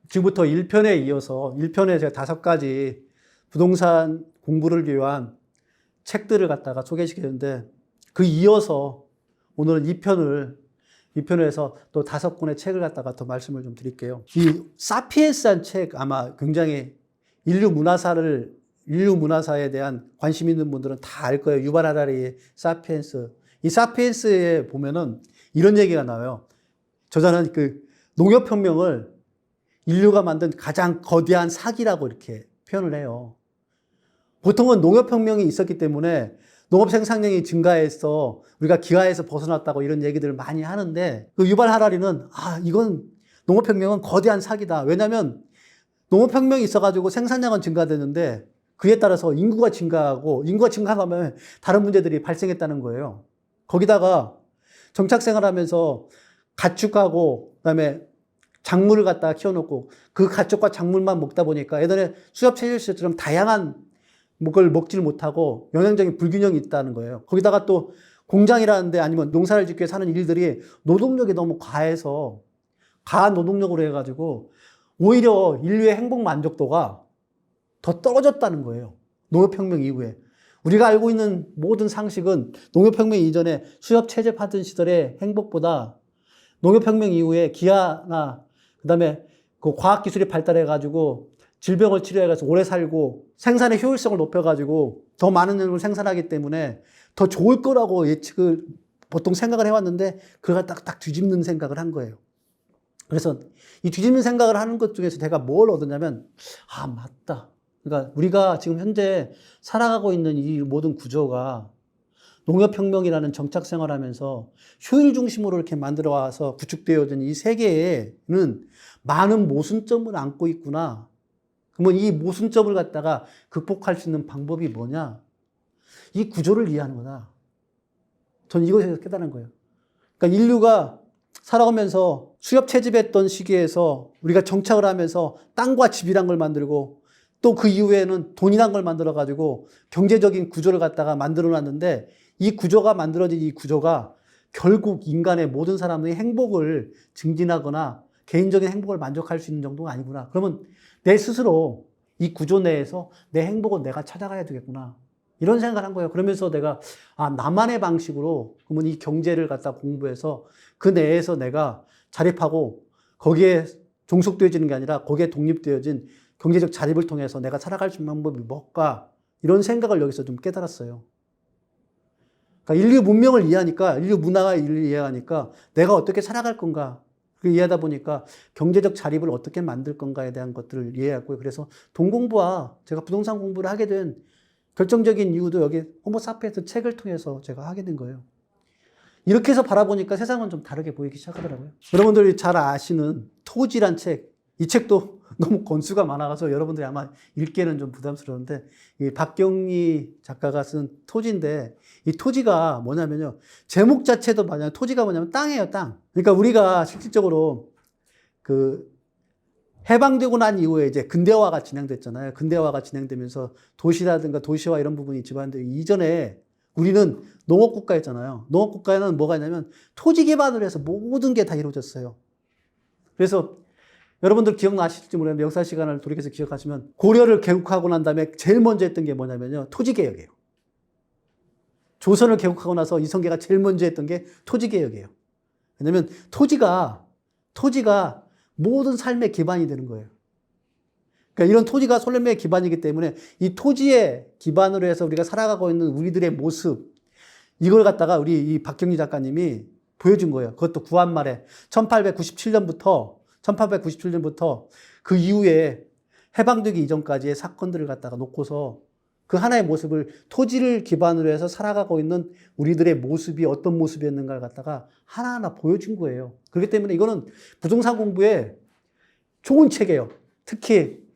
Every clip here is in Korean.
지금부터 1편에 이어서 1편에 제가 5가지 부동산 공부를 위한 책들을 갖다가 소개시켰는데 그 이어서 오늘은 2편에서 또 5권의 책을 갖다가 더 말씀을 좀 드릴게요. 이 사피엔스한 책 아마 굉장히 인류 문화사에 대한 관심 있는 분들은 다 알 거예요. 유발 하라리의 사피엔스. 이 사피엔스에 보면은 이런 얘기가 나와요. 저자는 그 농업혁명을 인류가 만든 가장 거대한 사기라고 이렇게 표현을 해요. 보통은 농업혁명이 있었기 때문에 농업 생산량이 증가해서 우리가 기아에서 벗어났다고 이런 얘기들을 많이 하는데 그 유발 하라리는 이건 농업혁명은 거대한 사기다. 왜냐하면 농업혁명이 있어가지고 생산량은 증가되는데 그에 따라서 인구가 증가하고 인구가 증가하면 다른 문제들이 발생했다는 거예요. 거기다가 정착생활하면서 가축하고 그다음에 작물을 갖다가 키워놓고 그 가축과 작물만 먹다 보니까 예전에 수렵체질 시절처럼 다양한 걸 먹지를 못하고 영양적인 불균형이 있다는 거예요. 거기다가 또 공장이라는데 아니면 농사를 짓기 위해 사는 일들이 노동력이 너무 과해서 과한 노동력으로 해가지고 오히려 인류의 행복 만족도가 더 떨어졌다는 거예요. 농업혁명 이후에. 우리가 알고 있는 모든 상식은 농업혁명 이전에 수렵체제 하던 시절의 행복보다 농업혁명 이후에 기아나 그다음에 그 과학기술이 발달해가지고 질병을 치료해가지고 오래 살고 생산의 효율성을 높여가지고 더 많은 걸 생산하기 때문에 더 좋을 거라고 예측을 보통 생각을 해왔는데 그가 딱 뒤집는 생각을 한 거예요. 그래서 이 뒤집는 생각을 하는 것 중에서 제가 뭘 얻었냐면 맞다. 그러니까 우리가 지금 현재 살아가고 있는 이 모든 구조가 농업혁명이라는 정착생활하면서 효율 중심으로 이렇게 만들어 와서 구축되어진 이 세계에는 많은 모순점을 안고 있구나. 그러면 이 모순점을 갖다가 극복할 수 있는 방법이 뭐냐? 이 구조를 이해하는 거다. 저는 이것에서 깨달은 거예요. 그러니까 인류가 살아오면서 수렵 채집했던 시기에서 우리가 정착을 하면서 땅과 집이란 걸 만들고 또 그 이후에는 돈이란 걸 만들어가지고 경제적인 구조를 갖다가 만들어 놨는데 이 구조가 만들어진 이 구조가 결국 인간의 모든 사람의 행복을 증진하거나 개인적인 행복을 만족할 수 있는 정도가 아니구나. 그러면 내 스스로 이 구조 내에서 내 행복은 내가 찾아가야 되겠구나. 이런 생각을 한 거예요. 그러면서 내가 나만의 방식으로 그러면 이 경제를 갖다 공부해서 그 내에서 내가 자립하고 거기에 종속되어지는 게 아니라 거기에 독립되어진 경제적 자립을 통해서 내가 살아갈 수 있는 방법이 뭘까? 이런 생각을 여기서 좀 깨달았어요. 그러니까 인류 문명을 이해하니까, 인류 문화가 이해하니까 내가 어떻게 살아갈 건가? 그 이해하다 보니까 경제적 자립을 어떻게 만들 건가에 대한 것들을 이해했고요. 그래서 돈 공부와 제가 부동산 공부를 하게 된 결정적인 이유도 여기 호모사피엔스 책을 통해서 제가 하게 된 거예요. 이렇게 해서 바라보니까 세상은 좀 다르게 보이기 시작하더라고요. 여러분들이 잘 아시는 토지란 책, 이 책도 너무 권수가 많아서 여러분들이 아마 읽기에는 좀 부담스러운데 이 박경리 작가가 쓴 토지인데 이 토지가 뭐냐면요. 제목 자체도 뭐냐면 토지가 뭐냐면 땅이에요, 땅. 그러니까 우리가 실질적으로 그 해방되고 난 이후에 이제 근대화가 진행됐잖아요. 근대화가 진행되면서 도시라든가 도시화 이런 부분이 집안돼 이전에 우리는 농업국가였잖아요. 농업국가에는 뭐가 있냐면 토지 기반으로 해서 모든 게 다 이루어졌어요. 그래서 여러분들 기억나실지 모르겠는데 역사 시간을 돌이켜서 기억하시면 고려를 개국하고 난 다음에 제일 먼저 했던 게 뭐냐면요. 토지개혁이에요. 조선을 개국하고 나서 이성계가 제일 먼저 했던 게 토지개혁이에요. 왜냐면 토지가 모든 삶의 기반이 되는 거예요. 그러니까 이런 토지가 삶의 기반이기 때문에 이 토지에 기반으로 해서 우리가 살아가고 있는 우리들의 모습 이걸 갖다가 우리 이 박경리 작가님이 보여준 거예요. 그것도 구한말에 1897년부터 그 이후에 해방되기 이전까지의 사건들을 갖다가 놓고서 그 하나의 모습을 토지를 기반으로 해서 살아가고 있는 우리들의 모습이 어떤 모습이었는가를 갖다가 하나하나 보여준 거예요. 그렇기 때문에 이거는 부동산 공부에 좋은 책이에요. 특히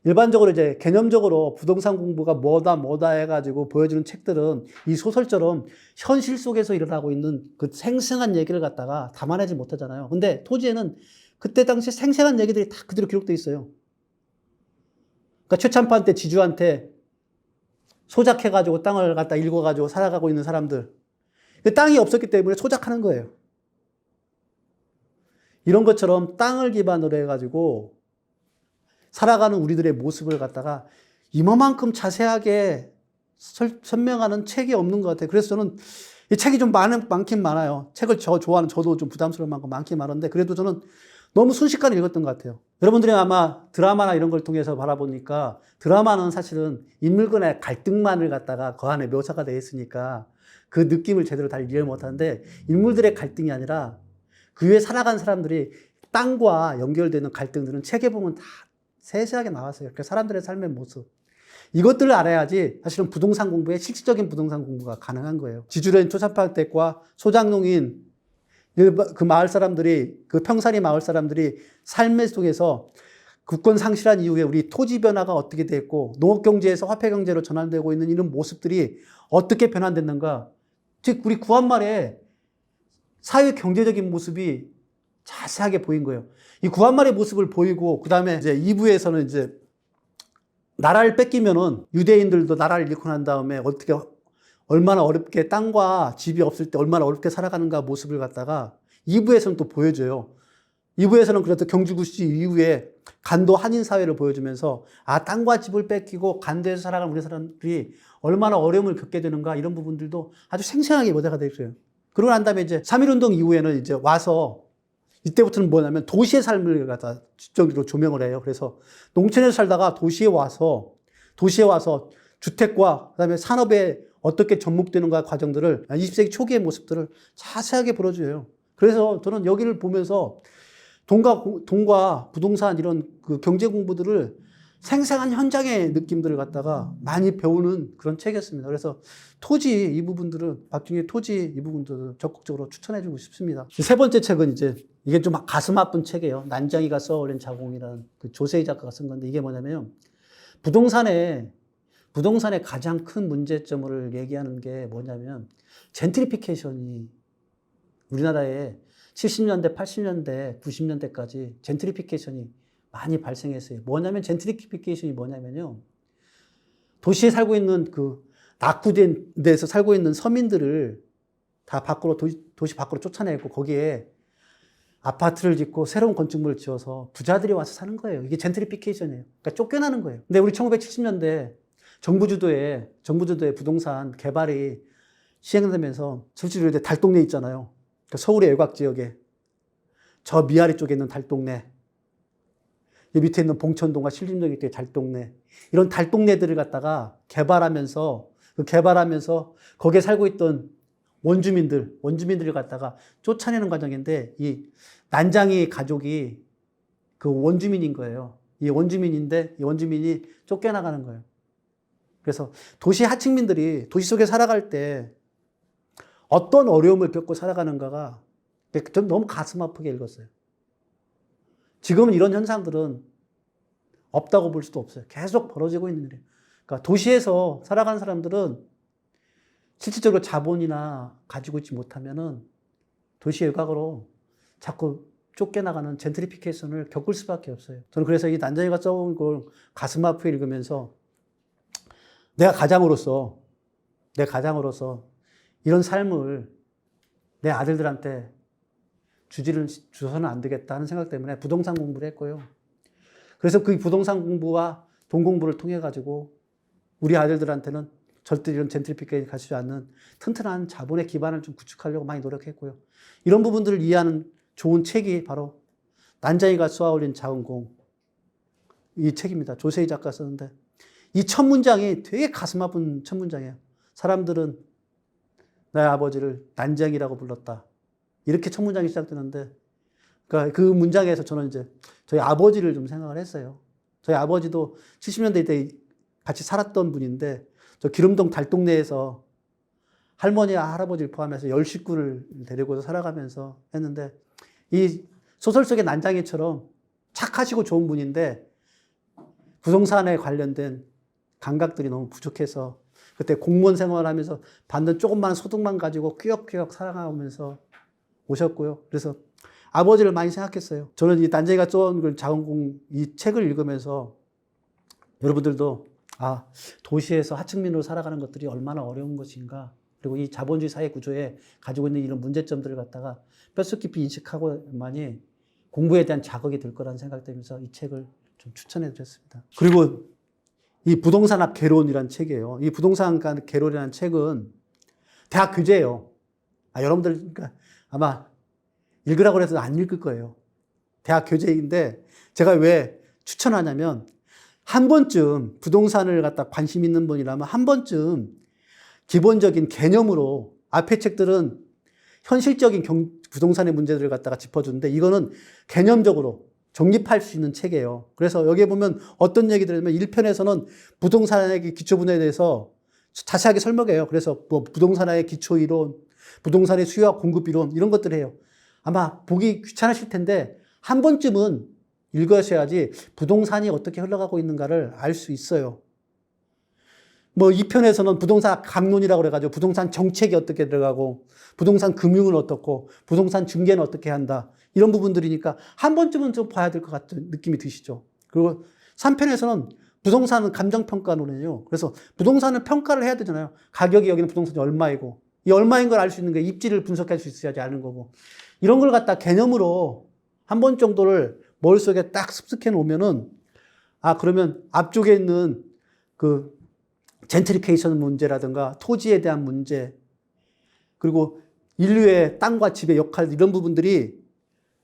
일반적으로 이제 개념적으로 부동산 공부가 뭐다 해가지고 보여주는 책들은 이 소설처럼 현실 속에서 일어나고 있는 그 생생한 얘기를 갖다가 담아내지 못하잖아요. 근데 토지에는 그때 당시 생생한 얘기들이 다 그대로 기록되어 있어요. 그러니까 최참파 때 지주한테 소작해가지고 땅을 갖다 읽어가지고 살아가고 있는 사람들. 땅이 없었기 때문에 소작하는 거예요. 이런 것처럼 땅을 기반으로 해가지고 살아가는 우리들의 모습을 갖다가 이만큼 자세하게 설명하는 책이 없는 것 같아요. 그래서 저는 이 책이 좀 많긴 많아요. 책을 좋아하는 저도 좀 부담스러운 만큼 많긴 많은데 그래도 저는 너무 순식간에 읽었던 것 같아요. 여러분들이 아마 드라마나 이런 걸 통해서 바라보니까 드라마는 사실은 인물 간의 갈등만을 갖다가 그 안에 묘사가 되어 있으니까 그 느낌을 제대로 다 이해를 못하는데 인물들의 갈등이 아니라 그 위에 살아간 사람들이 땅과 연결되는 갈등들은 책에 보면 다 세세하게 나왔어요. 그 사람들의 삶의 모습. 이것들을 알아야지 사실은 부동산 공부에 실질적인 부동산 공부가 가능한 거예요. 지주連초산파택과 소장농인 그 마을 사람들이 그 평산이 마을 사람들이 삶의 속에서 국권 상실한 이후에 우리 토지 변화가 어떻게 됐고 농업 경제에서 화폐 경제로 전환되고 있는 이런 모습들이 어떻게 변환됐는가. 즉 우리 구한말의 사회 경제적인 모습이 자세하게 보인 거예요. 이 구한말의 모습을 보이고 그다음에 이제 2부에서는 이제 나라를 뺏기면은 유대인들도 나라를 잃고 난 다음에 어떻게 얼마나 어렵게 땅과 집이 없을 때 얼마나 어렵게 살아가는가 모습을 갖다가 2부에서는 또 보여줘요. 2부에서는 그래도 경주구시 이후에 간도 한인 사회를 보여주면서 아 땅과 집을 뺏기고 간도에서 살아가는 우리 사람들이 얼마나 어려움을 겪게 되는가 이런 부분들도 아주 생생하게 묘사가 되어 있어요. 그러고 난 다음에 이제 3.1운동 이후에는 이제 와서 이때부터는 뭐냐면 도시의 삶을 갖다 집중적으로 조명을 해요. 그래서 농촌에서 살다가 도시에 와서 주택과 그다음에 산업에 어떻게 접목되는가 과정들을 20세기 초기의 모습들을 자세하게 보여줘요. 그래서 저는 여기를 보면서 돈과 부동산 이런 그 경제 공부들을 생생한 현장의 느낌들을 갖다가 많이 배우는 그런 책이었습니다. 그래서 토지 이 부분들은 박중희 토지 이 부분들을 적극적으로 추천해주고 싶습니다. 세 번째 책은 이제 이게 좀 가슴 아픈 책이에요. 난장이가 써올린 자궁이라는 그 조세희 작가가 쓴 건데 이게 뭐냐면 부동산의 가장 큰 문제점을 얘기하는 게 뭐냐면 젠트리피케이션이 우리나라에 70년대, 80년대, 90년대까지 젠트리피케이션이 많이 발생했어요. 뭐냐면 젠트리피케이션이 뭐냐면요. 도시에 살고 있는 그 낙후된 데서 살고 있는 서민들을 다 밖으로 도시 밖으로 쫓아내고 거기에 아파트를 짓고 새로운 건축물을 지어서 부자들이 와서 사는 거예요. 이게 젠트리피케이션이에요. 그러니까 쫓겨나는 거예요. 근데 우리 1970년대 정부 주도의 부동산 개발이 시행되면서 실제로 달동네 있잖아요. 그러니까 서울의 외곽 지역에 저 미아리 쪽에 있는 달동네, 이 밑에 있는 봉천동과 신림동에 있는 달동네, 이런 달동네들을 갖다가 개발하면서 거기에 살고 있던 원주민들을 갖다가 쫓아내는 과정인데 이 난장이 가족이 그 원주민인 거예요. 이 원주민이 쫓겨나가는 거예요. 그래서 도시 하층민들이 도시 속에 살아갈 때 어떤 어려움을 겪고 살아가는가가 전 너무 가슴 아프게 읽었어요. 지금은 이런 현상들은 없다고 볼 수도 없어요. 계속 벌어지고 있는 일이에요. 그러니까 도시에서 살아가는 사람들은 실질적으로 자본이나 가지고 있지 못하면은 도시 외곽으로 자꾸 쫓겨나가는 젠트리피케이션을 겪을 수밖에 없어요. 저는 그래서 이 난장이가 써온 걸 가슴 아프게 읽으면서 내 가장으로서 이런 삶을 내 아들들한테 주서는 안 되겠다 하는 생각 때문에 부동산 공부를 했고요. 그래서 그 부동산 공부와 돈 공부를 통해 가지고 우리 아들들한테는 절대 이런 젠트리피케이션이 가지지 않는 튼튼한 자본의 기반을 좀 구축하려고 많이 노력했고요. 이런 부분들을 이해하는 좋은 책이 바로 난장이가 쏘아올린 자궁공 이 책입니다. 조세희 작가 썼는데 이 첫 문장이 되게 가슴 아픈 첫 문장이에요. 사람들은 나의 아버지를 난장이라고 불렀다. 이렇게 첫 문장이 시작되는데 그러니까 그 문장에서 저는 이제 저희 아버지를 좀 생각을 했어요. 저희 아버지도 70년대 때 같이 살았던 분인데 저 기름동 달동네에서 할머니와 할아버지를 포함해서 10식구를 데리고 살아가면서 했는데 이 소설 속의 난장이처럼 착하시고 좋은 분인데 부동산에 관련된 감각들이 너무 부족해서 그때 공무원 생활하면서 받는 조금만 소득만 가지고 꾸역꾸역 살아가면서 오셨고요. 그래서 아버지를 많이 생각했어요. 저는 이 난장이가 써온 자궁공 이 책을 읽으면서 여러분들도 도시에서 하층민으로 살아가는 것들이 얼마나 어려운 것인가. 그리고 이 자본주의 사회 구조에 가지고 있는 이런 문제점들을 갖다가 뼛속 깊이 인식하고만이 공부에 대한 자극이 될 거라는 생각 들면서 이 책을 좀 추천해 드렸습니다. 그리고 이 부동산학 개론이라는 책이에요. 이 부동산학 개론이라는 책은 대학 교재예요. 여러분들 그러니까 아마 읽으라고 해서 안 읽을 거예요. 대학 교재인데 제가 왜 추천하냐면 한 번쯤 부동산을 갖다 관심 있는 분이라면 한 번쯤 기본적인 개념으로 앞에 책들은 현실적인 부동산의 문제들을 갖다가 짚어주는데 이거는 개념적으로 정립할 수 있는 책이에요. 그래서 여기에 보면 어떤 얘기들을 하면 1편에서는 부동산의 기초분야에 대해서 자세하게 설명해요. 그래서 뭐 부동산의 기초 이론, 부동산의 수요와 공급 이론 이런 것들을 해요. 아마 보기 귀찮으실 텐데 한 번쯤은 읽으셔야지 부동산이 어떻게 흘러가고 있는가를 알 수 있어요. 뭐 2편에서는 부동산 강론이라고 그래가지고 부동산 정책이 어떻게 들어가고 부동산 금융은 어떻고 부동산 중개는 어떻게 한다 이런 부분들이니까 한 번쯤은 좀 봐야 될 것 같은 느낌이 드시죠. 그리고 3편에서는 부동산은 감정평가론이에요. 그래서 부동산은 평가를 해야 되잖아요. 가격이 여기는 부동산이 얼마이고 이 얼마인 걸 알 수 있는 게 입지를 분석할 수 있어야지 아는 거고 이런 걸 갖다 개념으로 한 번 정도를 머릿속에 딱 습득해 놓으면은 그러면 앞쪽에 있는 그 젠트리케이션 문제라든가 토지에 대한 문제 그리고 인류의 땅과 집의 역할 이런 부분들이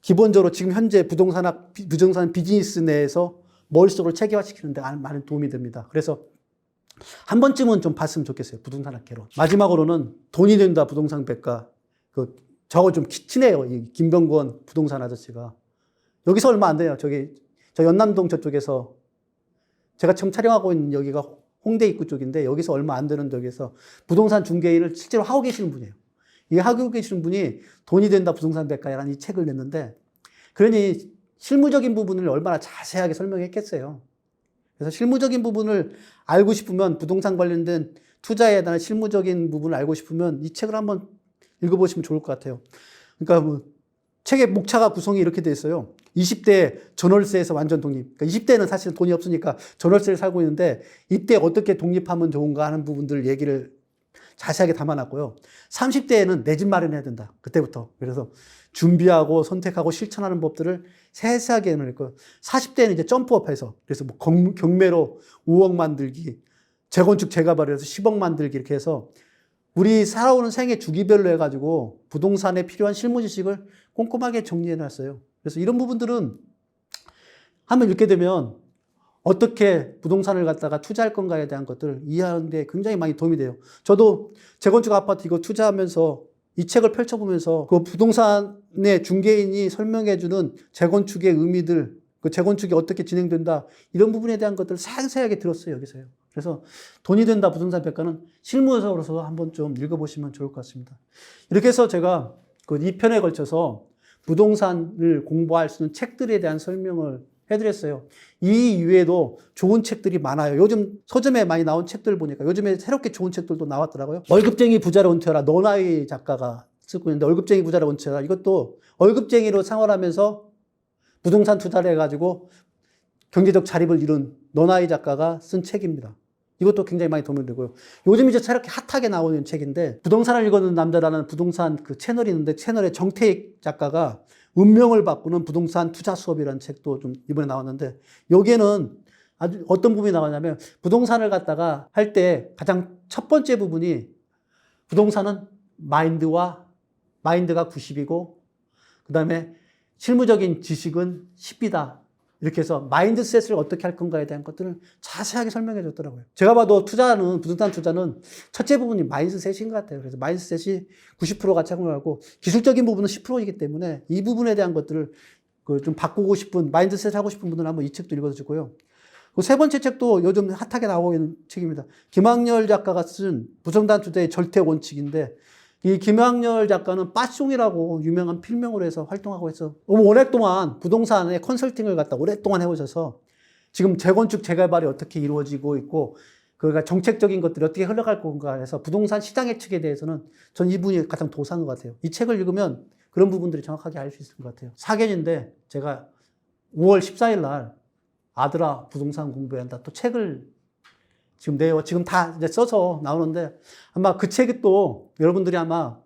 기본적으로 지금 현재 부동산 비즈니스 내에서 머릿속으로 체계화시키는 데 많은 도움이 됩니다. 그래서 한 번쯤은 좀 봤으면 좋겠어요. 부동산학 개론. 마지막으로는 돈이 된다 부동산 백과 저거 좀 친해요. 이 김병권 부동산 아저씨가. 여기서 얼마 안 돼요. 저 연남동 저쪽에서 제가 지금 촬영하고 있는 여기가 홍대 입구 쪽인데 여기서 얼마 안 되는 데에서 부동산 중개 일을 실제로 하고 계시는 분이에요. 이 하고 계시는 분이 돈이 된다 부동산 백과라는 이 책을 냈는데 그러니 실무적인 부분을 얼마나 자세하게 설명했겠어요. 그래서 실무적인 부분을 알고 싶으면 부동산 관련된 투자에 대한 실무적인 부분을 알고 싶으면 이 책을 한번 읽어보시면 좋을 것 같아요. 그러니까 뭐 책의 목차가 구성이 이렇게 돼 있어요. 20대 전월세에서 완전 독립. 그러니까 20대는 사실 돈이 없으니까 전월세를 살고 있는데 이때 어떻게 독립하면 좋은가 하는 부분들 얘기를 자세하게 담아놨고요. 30대에는 내 집 마련해야 된다. 그때부터. 그래서 준비하고 선택하고 실천하는 법들을 세세하게 해놓고 40대는 이제 점프업해서 그래서 뭐 경매로 5억 만들기, 재건축 재개발해서 10억 만들기 이렇게 해서 우리 살아오는 생애 주기별로 해가지고 부동산에 필요한 실무 지식을 꼼꼼하게 정리해놨어요. 그래서 이런 부분들은 한번 읽게 되면 어떻게 부동산을 갖다가 투자할 건가에 대한 것들을 이해하는 데 굉장히 많이 도움이 돼요. 저도 재건축 아파트 이거 투자하면서 이 책을 펼쳐보면서 그 부동산의 중개인이 설명해주는 재건축의 의미들, 그 재건축이 어떻게 진행된다, 이런 부분에 대한 것들을 상세하게 들었어요, 여기서요. 그래서 돈이 된다 부동산 백과는 실무에서로서 한번 좀 읽어보시면 좋을 것 같습니다. 이렇게 해서 제가 그 2편에 걸쳐서 부동산을 공부할 수 있는 책들에 대한 설명을 해드렸어요. 이 이외에도 좋은 책들이 많아요. 요즘 서점에 많이 나온 책들 보니까 요즘에 새롭게 좋은 책들도 나왔더라고요. 월급쟁이 부자로 은퇴하라. 노나이 작가가 쓰고 있는데 월급쟁이 부자로 은퇴하라. 이것도 월급쟁이로 생활하면서 부동산 투자를 해가지고 경제적 자립을 이룬 노나이 작가가 쓴 책입니다. 이것도 굉장히 많이 도움이 되고요. 요즘 이제 새롭게 핫하게 나오는 책인데 부동산을 읽어는 남자라는 부동산 그 채널이 있는데 채널에 정태익 작가가 운명을 바꾸는 부동산 투자 수업이라는 책도 좀 이번에 나왔는데 여기에는 아주 어떤 부분이 나왔냐면 부동산을 갖다가 할 때 가장 첫 번째 부분이 부동산은 마인드가 90이고 그 다음에 실무적인 지식은 10이다. 이렇게 해서 마인드셋을 어떻게 할 건가에 대한 것들을 자세하게 설명해 줬더라고요. 제가 봐도 부동산 투자는 첫째 부분이 마인드셋인 것 같아요. 그래서 마인드셋이 90%가 착용하고 기술적인 부분은 10%이기 때문에 이 부분에 대한 것들을 좀 바꾸고 싶은, 마인드셋 하고 싶은 분들은 한번 이 책도 읽어주시고요. 세 번째 책도 요즘 핫하게 나오고 있는 책입니다. 김학렬 작가가 쓴 부동산 투자의 절대 원칙인데 이 김학렬 작가는 빠숑이라고 유명한 필명으로 해서 활동하고 해서 오랫동안 부동산의 컨설팅을 갖다 오랫동안 해오셔서 지금 재건축 재개발이 어떻게 이루어지고 있고 그러니까 정책적인 것들이 어떻게 흘러갈 건가 해서 부동산 시장 예측에 대해서는 전 이분이 가장 도사인 것 같아요. 이 책을 읽으면 그런 부분들이 정확하게 알 수 있을 것 같아요. 사견인데 제가 5월 14일 날 아들아 부동산 공부해야 한다 또 책을 지금 다 이제 써서 나오는데 아마 그 책이 또 여러분들이 아마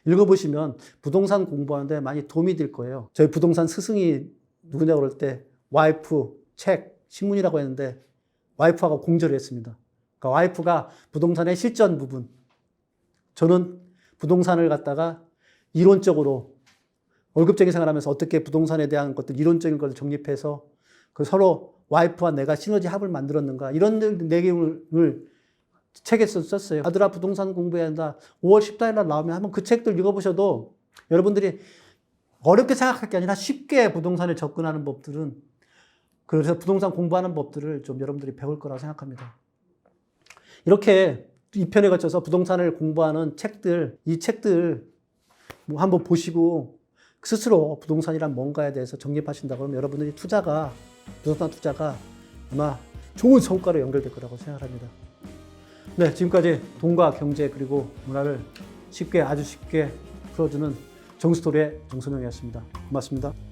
읽어보시면 부동산 공부하는데 많이 도움이 될 거예요. 저희 부동산 스승이 누구냐고 그럴 때 와이프, 책, 신문이라고 했는데 와이프하고 공저를 했습니다. 그러니까 와이프가 부동산의 실전 부분, 저는 부동산을 갖다가 이론적으로 월급쟁이 생활하면서 어떻게 부동산에 대한 것들 이론적인 것을 정립해서 그 서로 와이프와 내가 시너지 합을 만들었는가 이런 내용을 책에서 썼어요. 아들아 부동산 공부해야 한다. 5월 14일 날 나오면 한번 그 책들 읽어보셔도 여러분들이 어렵게 생각할 게 아니라 쉽게 부동산에 접근하는 법들은 그래서 부동산 공부하는 법들을 좀 여러분들이 배울 거라고 생각합니다. 이렇게 2편에 걸쳐서 부동산을 공부하는 책들, 이 책들 뭐 한번 보시고 스스로 부동산이란 뭔가에 대해서 정립하신다 그러면 여러분들이 부동산 투자가 아마 좋은 성과로 연결될 거라고 생각합니다. 네, 지금까지 돈과 경제 그리고 문화를 아주 쉽게 풀어주는 정스토리의 정선영이었습니다. 고맙습니다.